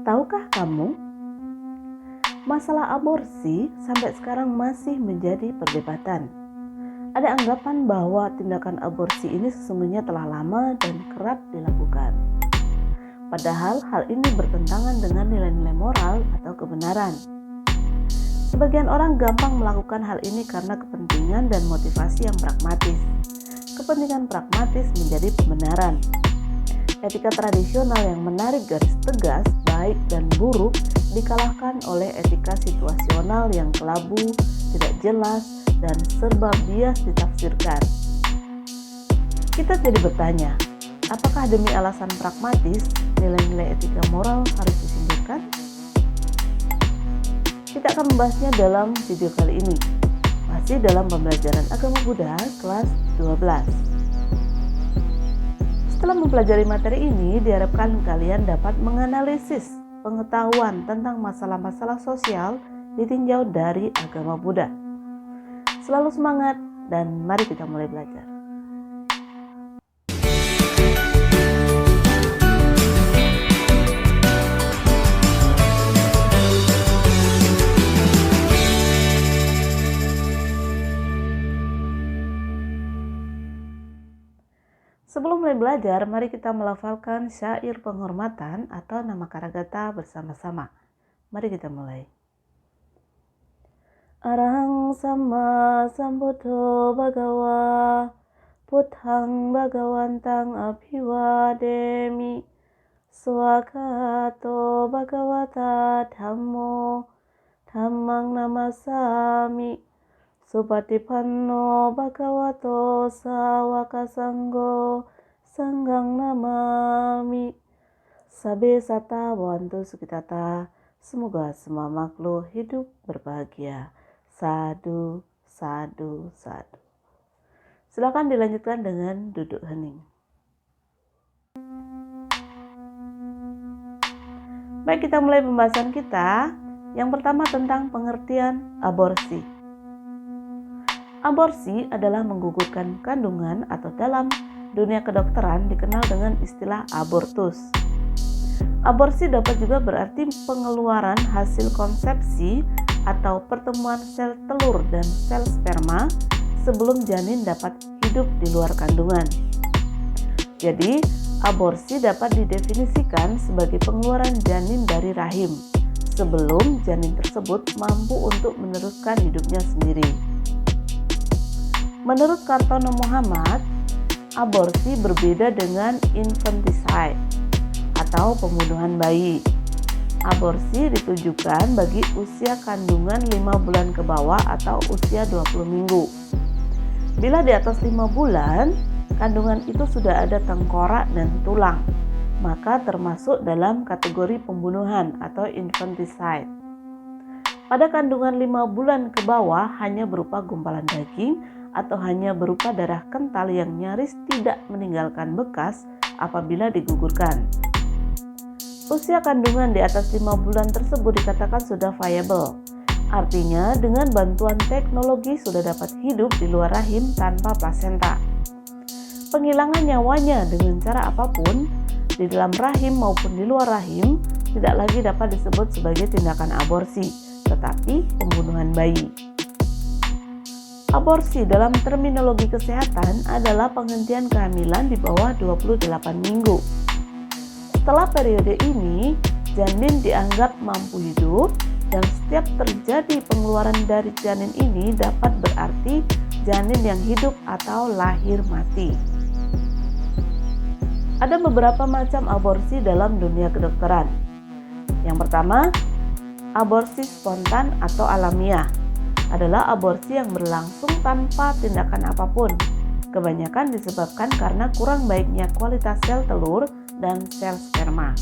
Tahukah kamu, masalah aborsi sampai sekarang masih menjadi perdebatan. Ada anggapan bahwa tindakan aborsi ini sesungguhnya telah lama dan kerap dilakukan. Padahal hal ini bertentangan dengan nilai-nilai moral atau kebenaran. Sebagian orang gampang melakukan hal ini karena kepentingan dan motivasi yang pragmatis. Kepentingan pragmatis menjadi pembenaran. Etika tradisional yang menarik garis tegas baik dan buruk dikalahkan oleh etika situasional yang kelabu, tidak jelas, dan serba bias ditafsirkan. Kita jadi bertanya, apakah demi alasan pragmatis nilai-nilai etika moral harus disingkirkan? Kita akan membahasnya dalam video kali ini, masih dalam pembelajaran agama Buddha kelas 12. Setelah mempelajari materi ini, diharapkan kalian dapat menganalisis pengetahuan tentang masalah-masalah sosial ditinjau dari agama Buddha. Selalu semangat dan mari kita mulai belajar. Sebelum mulai belajar, mari kita melafalkan syair penghormatan atau nama karagata bersama-sama. Mari kita mulai. Arahang sama sambuddho bhagawa, Buddhang bhagawantang abhiwademi, Swakato bhagavata dhammo, dhammang namasami, Supatipanno bhagavato sawaka sanggo, sanggang namami. Sabe sata wantu sukitata, semoga semua makhluk hidup berbahagia. Sadu, sadu, sadu. Silakan dilanjutkan dengan duduk hening. Baik, kita mulai pembahasan kita. Yang pertama tentang pengertian aborsi. Aborsi adalah menggugurkan kandungan atau dalam dunia kedokteran dikenal dengan istilah abortus. Aborsi dapat juga berarti pengeluaran hasil konsepsi atau pertemuan sel telur dan sel sperma sebelum janin dapat hidup di luar kandungan. Jadi, aborsi dapat didefinisikan sebagai pengeluaran janin dari rahim sebelum janin tersebut mampu untuk meneruskan hidupnya sendiri. Menurut Kartono Muhammad, aborsi berbeda dengan infanticide atau pembunuhan bayi. Aborsi ditujukan bagi usia kandungan 5 bulan ke bawah atau usia 20 minggu. Bila di atas 5 bulan, kandungan itu sudah ada tengkorak dan tulang, maka termasuk dalam kategori pembunuhan atau infanticide. Pada kandungan 5 bulan ke bawah hanya berupa gumpalan daging atau hanya berupa darah kental yang nyaris tidak meninggalkan bekas apabila digugurkan. Usia kandungan di atas 5 bulan tersebut dikatakan sudah viable, artinya dengan bantuan teknologi sudah dapat hidup di luar rahim tanpa plasenta. Penghilangan nyawanya dengan cara apapun, di dalam rahim maupun di luar rahim, tidak lagi dapat disebut sebagai tindakan aborsi, tetapi pembunuhan bayi. Aborsi dalam terminologi kesehatan adalah penghentian kehamilan di bawah 28 minggu. Setelah periode ini, janin dianggap mampu hidup dan setiap terjadi pengeluaran dari janin ini dapat berarti janin yang hidup atau lahir mati. Ada beberapa macam aborsi dalam dunia kedokteran. Yang pertama, aborsi spontan atau alamiah adalah aborsi yang berlangsung tanpa tindakan apapun. Kebanyakan disebabkan karena kurang baiknya kualitas sel telur dan sel sperma.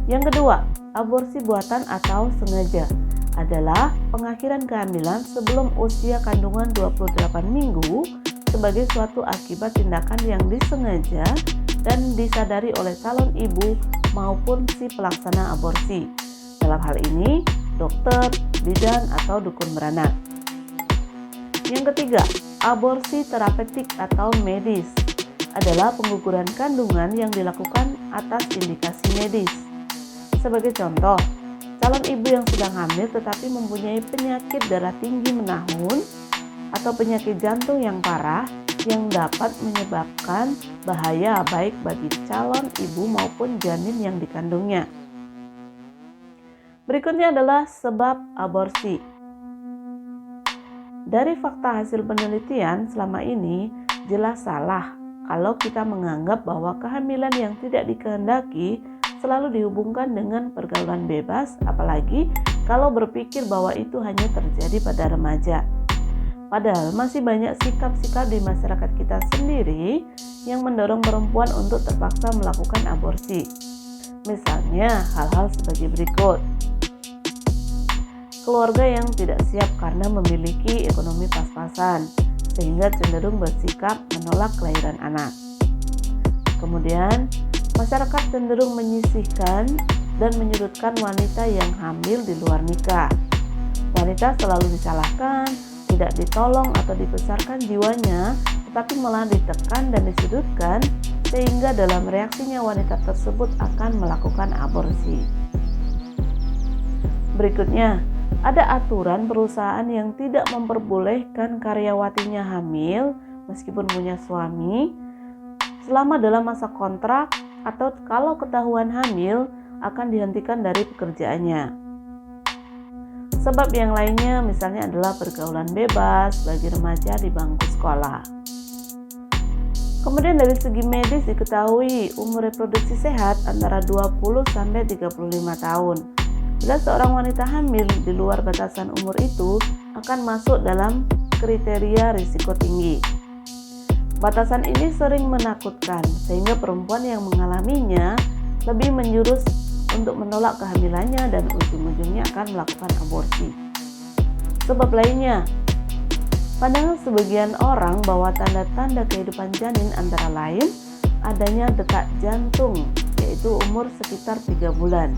Yang kedua, aborsi buatan atau sengaja adalah pengakhiran kehamilan sebelum usia kandungan 28 minggu sebagai suatu akibat tindakan yang disengaja dan disadari oleh calon ibu maupun si pelaksana aborsi. Dalam hal ini, dokter, bidan, atau dukun beranak. Yang ketiga, aborsi terapeutik atau medis adalah pengguguran kandungan yang dilakukan atas indikasi medis. Sebagai contoh, calon ibu yang sedang hamil tetapi mempunyai penyakit darah tinggi menahun atau penyakit jantung yang parah yang dapat menyebabkan bahaya baik bagi calon ibu maupun janin yang dikandungnya. Berikutnya adalah sebab aborsi. Dari fakta hasil penelitian selama ini jelas salah kalau kita menganggap bahwa kehamilan yang tidak dikehendaki selalu dihubungkan dengan pergaulan bebas, apalagi kalau berpikir bahwa itu hanya terjadi pada remaja. Padahal masih banyak sikap-sikap di masyarakat kita sendiri yang mendorong perempuan untuk terpaksa melakukan aborsi. Misalnya hal-hal sebagai berikut. Keluarga yang tidak siap karena memiliki ekonomi pas-pasan, sehingga cenderung bersikap menolak kelahiran anak. Kemudian, masyarakat cenderung menyisihkan dan menyudutkan wanita yang hamil di luar nikah. Wanita selalu disalahkan, tidak ditolong atau dibesarkan jiwanya, tetapi malah ditekan dan disudutkan, sehingga dalam reaksinya wanita tersebut akan melakukan aborsi. Berikutnya, ada aturan perusahaan yang tidak memperbolehkan karyawatinya hamil meskipun punya suami selama dalam masa kontrak, atau kalau ketahuan hamil akan dihentikan dari pekerjaannya. Sebab yang lainnya misalnya adalah pergaulan bebas bagi remaja di bangku sekolah. Kemudian dari segi medis diketahui umur reproduksi sehat antara 20 sampai 35 tahun. Bila seorang wanita hamil di luar batasan umur itu akan masuk dalam kriteria risiko tinggi. Batasan ini sering menakutkan sehingga perempuan yang mengalaminya lebih menjurus untuk menolak kehamilannya dan ujung-ujungnya akan melakukan aborsi. Sebab lainnya, pandangan sebagian orang bahwa tanda-tanda kehidupan janin antara lain adanya detak jantung, yaitu umur sekitar 3 bulan.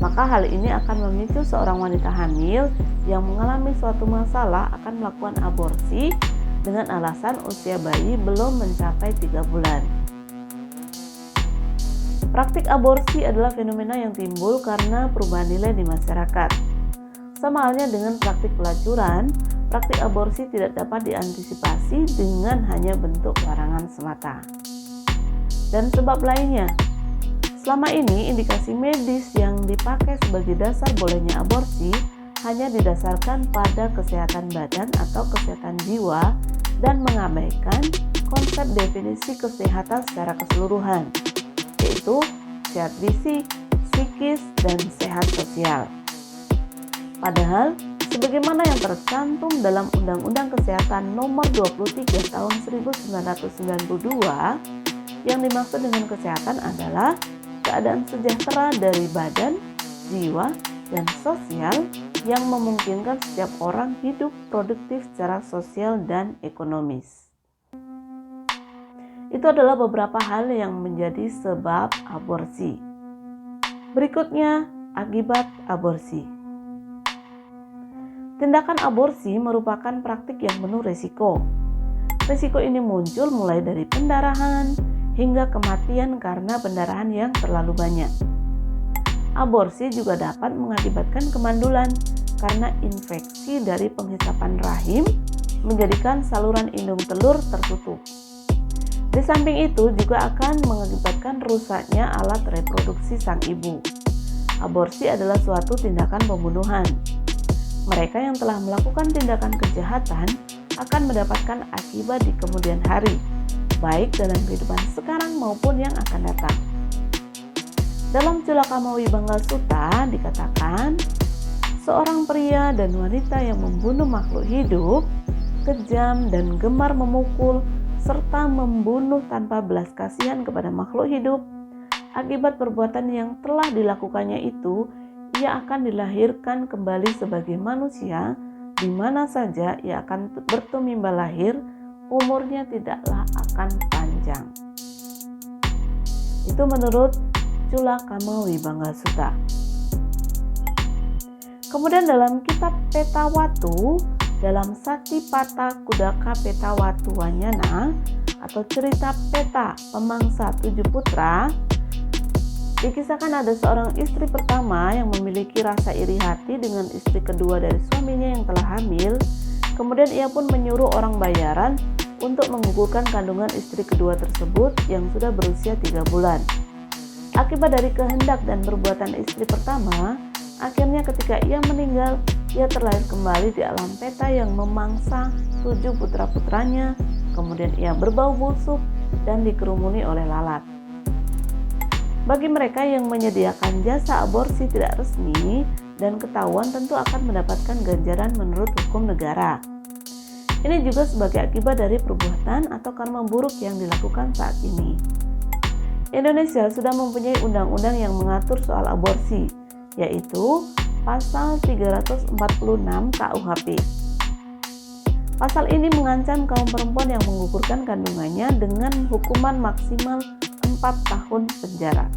Maka hal ini akan memicu seorang wanita hamil yang mengalami suatu masalah akan melakukan aborsi dengan alasan usia bayi belum mencapai 3 bulan. Praktik aborsi adalah fenomena yang timbul karena perubahan nilai di masyarakat. Sama halnya dengan praktik pelacuran, praktik aborsi tidak dapat diantisipasi dengan hanya bentuk larangan semata. Dan sebab lainnya, selama ini indikasi medis yang dipakai sebagai dasar bolehnya aborsi hanya didasarkan pada kesehatan badan atau kesehatan jiwa dan mengabaikan konsep definisi kesehatan secara keseluruhan, yaitu sehat fisik, psikis, dan sehat sosial. Padahal, sebagaimana yang tercantum dalam Undang-Undang Kesehatan Nomor 23 Tahun 1992, yang dimaksud dengan kesehatan adalah keadaan sejahtera dari badan, jiwa, dan sosial yang memungkinkan setiap orang hidup produktif secara sosial dan ekonomis. Itu adalah beberapa hal yang menjadi sebab aborsi. Berikutnya, akibat aborsi. Tindakan aborsi merupakan praktik yang penuh resiko. Resiko ini muncul mulai dari pendarahan hingga kematian karena pendarahan yang terlalu banyak. Aborsi juga dapat mengakibatkan kemandulan karena infeksi dari penghisapan rahim menjadikan saluran indung telur tertutup. Di samping itu juga akan mengakibatkan rusaknya alat reproduksi sang ibu. Aborsi adalah suatu tindakan pembunuhan. Mereka yang telah melakukan tindakan kejahatan akan mendapatkan akibat di kemudian hari, baik dalam kehidupan sekarang maupun yang akan datang. Dalam Culaka Mawibangga Sutta dikatakan, seorang pria dan wanita yang membunuh makhluk hidup, kejam dan gemar memukul, serta membunuh tanpa belas kasihan kepada makhluk hidup, akibat perbuatan yang telah dilakukannya itu, ia akan dilahirkan kembali sebagai manusia di mana saja ia akan bertumimba lahir, umurnya tidaklah akan panjang. Itu menurut Culaka Mawibangga Sutta. Kemudian dalam kitab Petawatu, dalam Satipatha Kudaka Petawatu Wanyana atau cerita Peta Pemangsa 7 putra, Dikisahkan ada seorang istri pertama yang memiliki rasa iri hati dengan istri kedua dari suaminya yang telah hamil. Kemudian ia pun menyuruh orang bayaran untuk menggugurkan kandungan istri kedua tersebut yang sudah berusia 3 bulan. Akibat dari kehendak dan perbuatan istri pertama, akhirnya ketika ia meninggal, ia terlahir kembali di alam peta yang memangsa 7 putra-putranya. Kemudian ia berbau busuk dan dikerumuni oleh lalat. Bagi mereka yang menyediakan jasa aborsi tidak resmi dan ketahuan tentu akan mendapatkan ganjaran menurut hukum negara. Ini juga sebagai akibat dari perbuatan atau karma buruk yang dilakukan saat ini. Indonesia sudah mempunyai undang-undang yang mengatur soal aborsi, yaitu Pasal 346 KUHP. Pasal ini mengancam kaum perempuan yang menggugurkan kandungannya dengan hukuman maksimal 4 tahun penjara.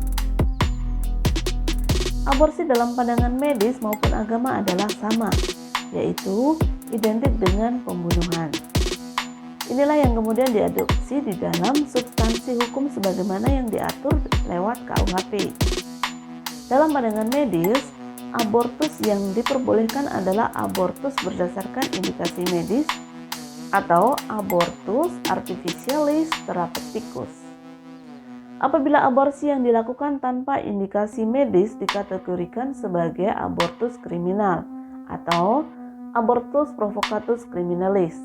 Aborsi dalam pandangan medis maupun agama adalah sama, yaitu identik dengan pembunuhan. Inilah yang kemudian diadopsi di dalam substansi hukum sebagaimana yang diatur lewat KUHP. Dalam pandangan medis, abortus yang diperbolehkan adalah abortus berdasarkan indikasi medis atau abortus artificialis therapeuticus. Apabila aborsi yang dilakukan tanpa indikasi medis dikategorikan sebagai abortus kriminal atau abortus provocatus criminalis.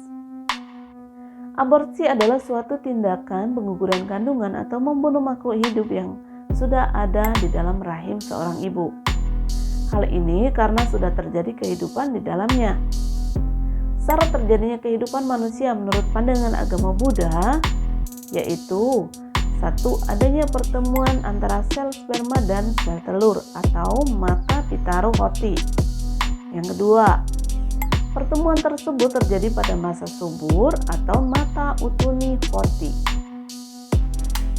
Aborsi adalah suatu tindakan pengguguran kandungan atau membunuh makhluk hidup yang sudah ada di dalam rahim seorang ibu. Hal ini karena sudah terjadi kehidupan di dalamnya. Syarat terjadinya kehidupan manusia menurut pandangan agama Buddha yaitu 1. Adanya pertemuan antara sel sperma dan sel telur atau mata pitaro hoti. Yang kedua, pertemuan tersebut terjadi pada masa subur atau mata utuni hoti.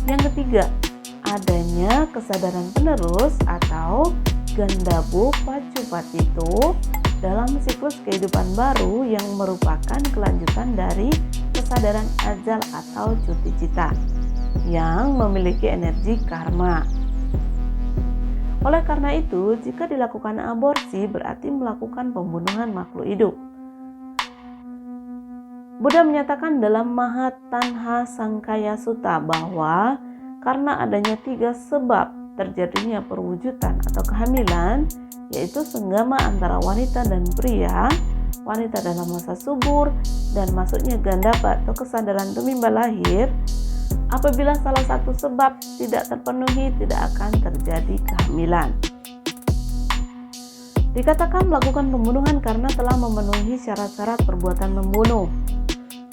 Yang ketiga, adanya kesadaran penerus atau gandabu pacupatito dalam siklus kehidupan baru yang merupakan kelanjutan dari kesadaran ajal atau cuti cita yang memiliki energi karma. Oleh karena itu, jika dilakukan aborsi berarti melakukan pembunuhan makhluk hidup. Buddha menyatakan dalam Mahatanha Sangkaya Sutta bahwa karena adanya 3 sebab terjadinya perwujudan atau kehamilan, yaitu senggama antara wanita dan pria, wanita dalam masa subur, dan masuknya gandapa atau kesadaran tumimba lahir. Apabila salah satu sebab tidak terpenuhi, tidak akan terjadi kehamilan. Dikatakan melakukan pembunuhan karena telah memenuhi syarat-syarat perbuatan membunuh.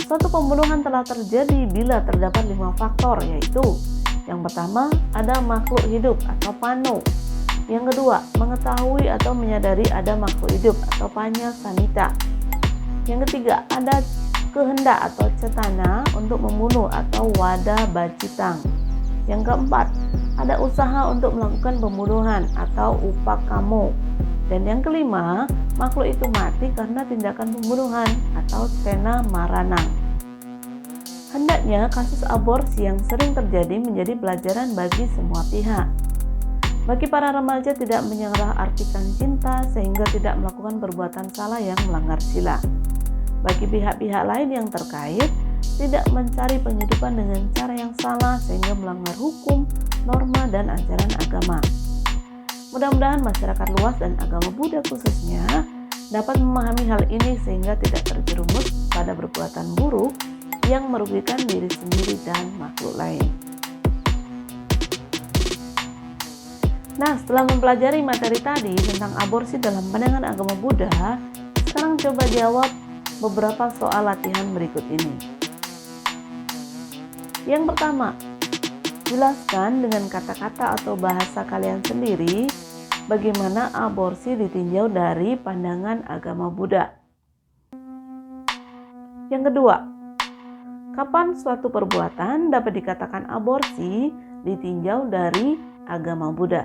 Suatu pembunuhan telah terjadi bila terdapat 5 faktor, yaitu yang pertama, ada makhluk hidup atau pano. Yang kedua, mengetahui atau menyadari ada makhluk hidup atau panya sanita. Yang ketiga, ada kehendak atau cetana untuk membunuh atau wada bacitang. Yang keempat, ada usaha untuk melakukan pembunuhan atau upakamo. Dan yang kelima, makhluk itu mati karena tindakan pembunuhan atau stena maranang. Hendaknya kasus aborsi yang sering terjadi menjadi pelajaran bagi semua pihak. Bagi para remaja tidak menyalah artikan cinta sehingga tidak melakukan perbuatan salah yang melanggar sila. Bagi pihak-pihak lain yang terkait, tidak mencari penghidupan dengan cara yang salah sehingga melanggar hukum, norma, dan ajaran agama. Mudah-mudahan masyarakat luas dan agama Buddha khususnya dapat memahami hal ini sehingga tidak terjerumus pada perbuatan buruk yang merugikan diri sendiri dan makhluk lain. Nah, setelah mempelajari materi tadi tentang aborsi dalam pandangan agama Buddha, sekarang coba jawab beberapa soal latihan berikut ini. Yang pertama, jelaskan dengan kata-kata atau bahasa kalian sendiri bagaimana aborsi ditinjau dari pandangan agama Buddha. Yang kedua, kapan suatu perbuatan dapat dikatakan aborsi ditinjau dari agama Buddha?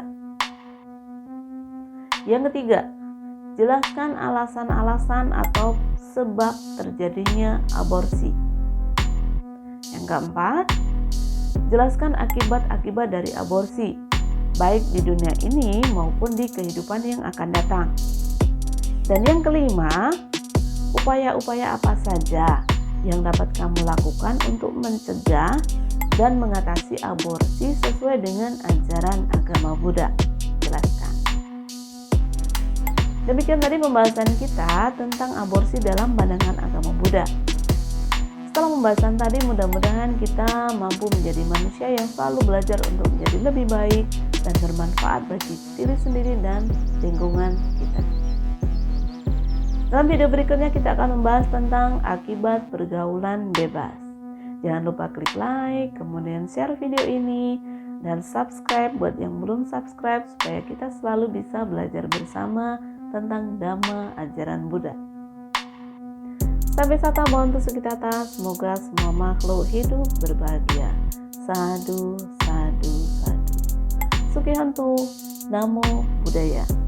Yang ketiga, jelaskan alasan-alasan atau sebab terjadinya aborsi. Yang keempat, jelaskan akibat-akibat dari aborsi. baik di dunia ini maupun di kehidupan yang akan datang. Dan yang kelima, upaya-upaya apa saja yang dapat kamu lakukan untuk mencegah dan mengatasi aborsi sesuai dengan ajaran agama Buddha? Jelaskan. Demikian tadi pembahasan kita tentang aborsi dalam pandangan agama Buddha. Setelah pembahasan tadi, mudah-mudahan kita mampu menjadi manusia yang selalu belajar untuk menjadi lebih baik dan bermanfaat bagi diri sendiri dan lingkungan kita. Dalam video berikutnya kita akan membahas tentang akibat pergaulan bebas. Jangan lupa klik like, kemudian share video ini, dan subscribe buat yang belum subscribe supaya kita selalu bisa belajar bersama tentang Dhamma ajaran Buddha. Sampai Sata Bhavantu Sukhitata, semoga semua makhluk hidup berbahagia. Sadhu, sadhu, sadhu. Sukhihantu, Namo Buddhaya.